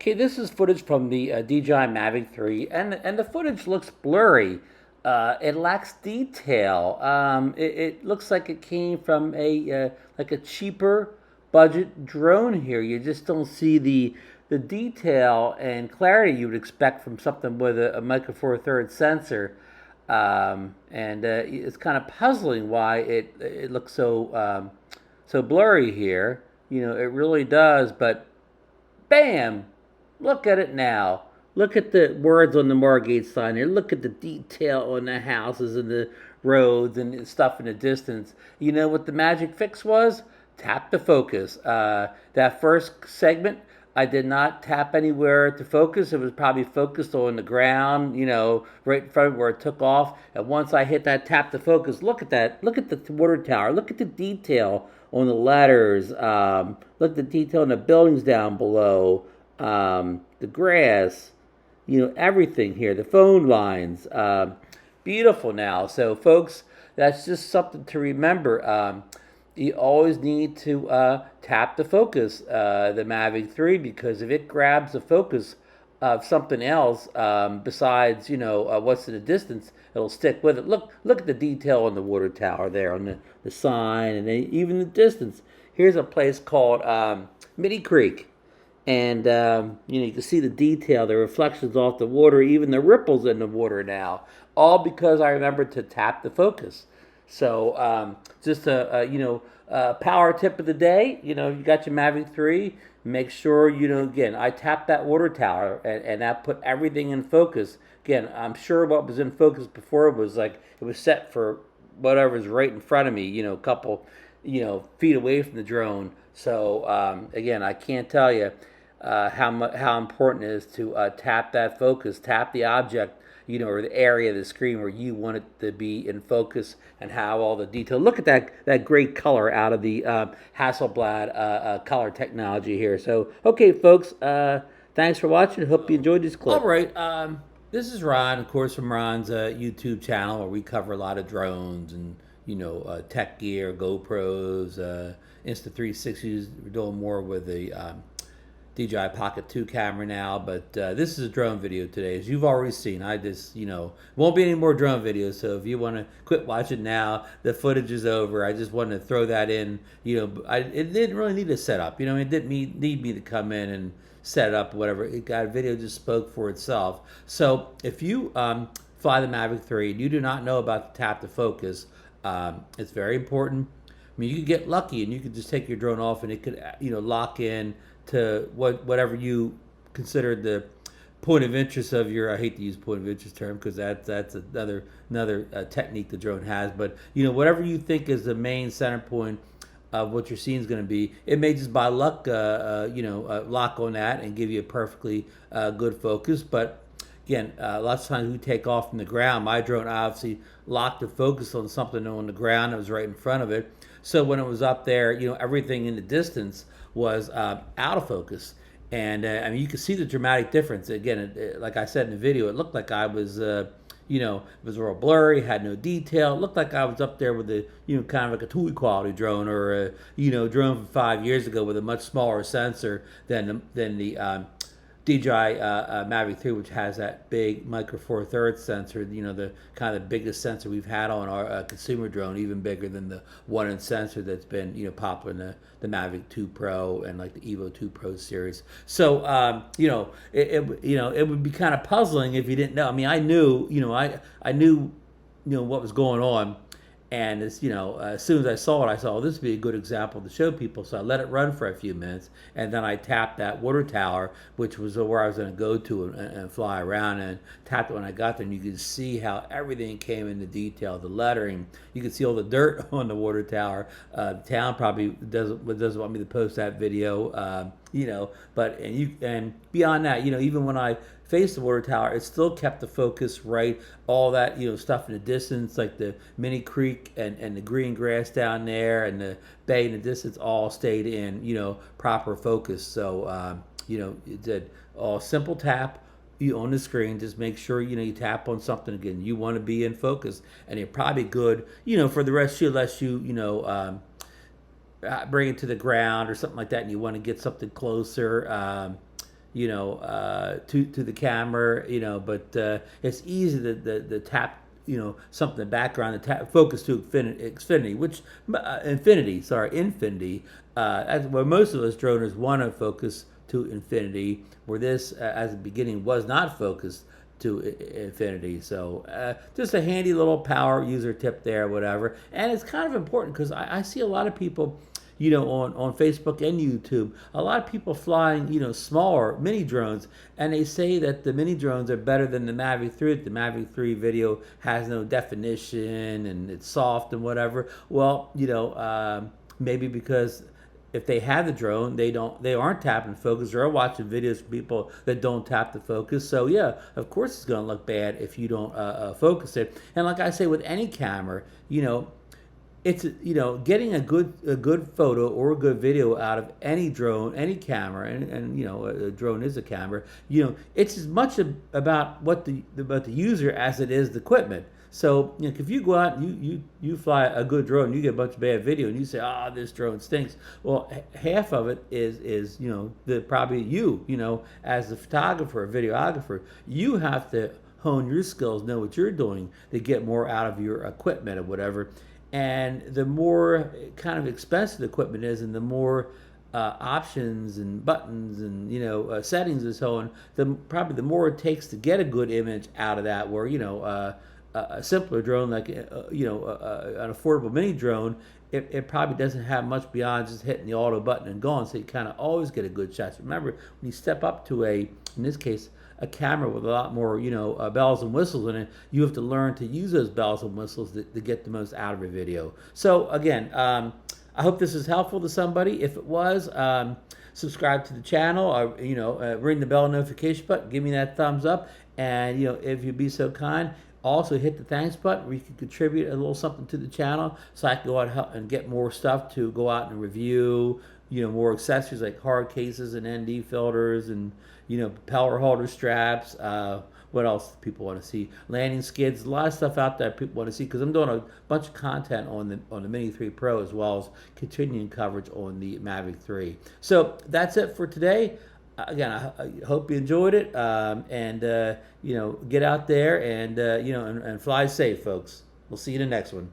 Okay, this is footage from the DJI Mavic 3, and the footage looks blurry. It lacks detail. It looks like it came from like a cheaper budget drone here. You just don't see the detail and clarity you would expect from something with a Micro Four Thirds sensor. And it's kind of puzzling why it looks so blurry here. You know, it really does, but bam! Look at it now. Look at the words on the Margate sign here. Look at the detail on the houses and the roads and stuff in the distance. You know what the magic fix was? Tap the focus. That first segment, I did not tap anywhere to focus. It was probably focused on the ground, you know, right in front of where it took off. And once I hit that tap to focus, look at that. Look at the water tower. Look at the detail on the letters. Look at the detail on the buildings down below. The grass, you know, everything here, the phone lines, beautiful now. So folks, that's just something to remember. You always need to tap the focus, the Mavic 3, because if it grabs the focus of something else besides, you know, what's in the distance, it'll stick with it. Look at the detail on the water tower there, on the sign, and even the distance. Here's a place called Mitty Creek. And you know, you can see the detail, the reflections off the water, even the ripples in the water now, all because I remembered to tap the focus. So just a power tip of the day. You know, you got your Mavic 3. Make sure, you know, again, I tapped that water tower, and that put everything in focus. Again, I'm sure what was in focus before was like it was set for whatever's right in front of me. You know, a couple, you know, feet away from the drone. So again, I can't tell you how important it is to tap that focus, tap the object, you know, or the area of the screen where you want it to be in focus, and have all the detail. Look at that great color out of the Hasselblad color technology here. So, okay, folks, thanks for watching. Hope you enjoyed this clip. All right, this is Ron, of course, from Ron's YouTube channel, where we cover a lot of drones and, you know, tech gear, GoPros, Insta360s. We're doing more with the DJI Pocket 2 camera now, but this is a drone video today. As you've already seen, I just, you know, won't be any more drone videos, so if you want to quit watching now, the footage is over. I just wanted to throw that in. You know, it didn't really need a setup. You know, it didn't need me to come in and set it up, whatever. It got, video just spoke for itself. So if you fly the Mavic 3 and you do not know about the tap to focus, it's very important. I mean, you could get lucky and you could just take your drone off and it could, you know, lock in to whatever you consider the point of interest of your, I hate to use point of interest term because that's another technique the drone has, but you know, whatever you think is the main center point of what your scene is going to be, it may just by luck lock on that and give you a perfectly good focus. But again, lots of times we take off from the ground. My drone obviously locked the focus on something on the ground that was right in front of it, so when it was up there, you know, everything in the distance was out of focus. And I mean, you can see the dramatic difference. Again, like I said in the video, it looked like I was, you know, it was real blurry, had no detail. It looked like I was up there with a, you know, kind of like a TUI quality drone, or a, you know, drone from 5 years ago with a much smaller sensor than the DJI Mavic 3, which has that big Micro Four Thirds sensor, you know, the kind of the biggest sensor we've had on our consumer drone, even bigger than the 1-inch sensor that's been, you know, popular in the Mavic 2 Pro and like the Evo 2 Pro series. So, you know, it would be kind of puzzling if you didn't know. I mean, I knew, you know, I knew, you know, what was going on. And as you know, as soon as I saw it, I saw, oh, this would be a good example to show people. So I let it run for a few minutes, and then I tapped that water tower, which was where I was going to go to and fly around, and tapped it when I got there. And you could see how everything came into detail, the lettering. You could see all the dirt on the water tower. The town probably doesn't want me to post that video, you know. But and beyond that, you know, even when I faced the water tower, it still kept the focus right. All that, you know, stuff in the distance, like the mini creek and the green grass down there and the bay in the distance, all stayed in, you know, proper focus. So, you know, it did all simple tap you on the screen. Just make sure, you know, you tap on something again. You want to be in focus, and you're probably good, you know, for the rest of you, unless you, you know, bring it to the ground or something like that, and you want to get something closer. to the camera, but it's easy to tap, something in the background, the focus to Xfinity, Infinity. That's where most of us droners want to focus to infinity, where this, as the beginning, was not focused to infinity. So just a handy little power user tip there, whatever. And it's kind of important because I see a lot of people, on Facebook and YouTube, a lot of people flying, smaller mini drones, and they say that the mini drones are better than the Mavic 3. The Mavic 3 video has no definition and it's soft and whatever. Well, maybe because if they have the drone, they aren't tapping focus. They're watching videos from people that don't tap the focus. So yeah, of course it's going to look bad if you don't focus it. And like I say, with any camera, it's getting a good photo or a good video out of any drone, any camera, and a drone is a camera. It's as much about about the user as it is the equipment. So if you go out and you fly a good drone, you get a bunch of bad video, and you say, this drone stinks. Well, half of it is probably you as the photographer or videographer, you have to hone your skills, know what you're doing to get more out of your equipment or whatever. And the more kind of expensive the equipment is, and the more options and buttons and settings and so on, probably the more it takes to get a good image out of that. Where a simpler drone like an affordable mini drone, it probably doesn't have much beyond just hitting the auto button and going. So you kind of always get a good shot. So remember, when you step up to in this case, a camera with a lot more, bells and whistles in it, you have to learn to use those bells and whistles to get the most out of a video. So again, I hope this is helpful to somebody. If it was, subscribe to the channel, or ring the bell notification button, give me that thumbs up, and if you'd be so kind, also hit the thanks button where you can contribute a little something to the channel, so I can go out and get more stuff to go out and review, more accessories like hard cases and ND filters and propeller holder straps. What else do people want to see? Landing skids, a lot of stuff out there people want to see, because I'm doing a bunch of content on the Mini 3 Pro, as well as continuing coverage on the Mavic 3. So that's it for today. Again, I hope you enjoyed it, and get out there and and fly safe, folks. We'll see you in the next one.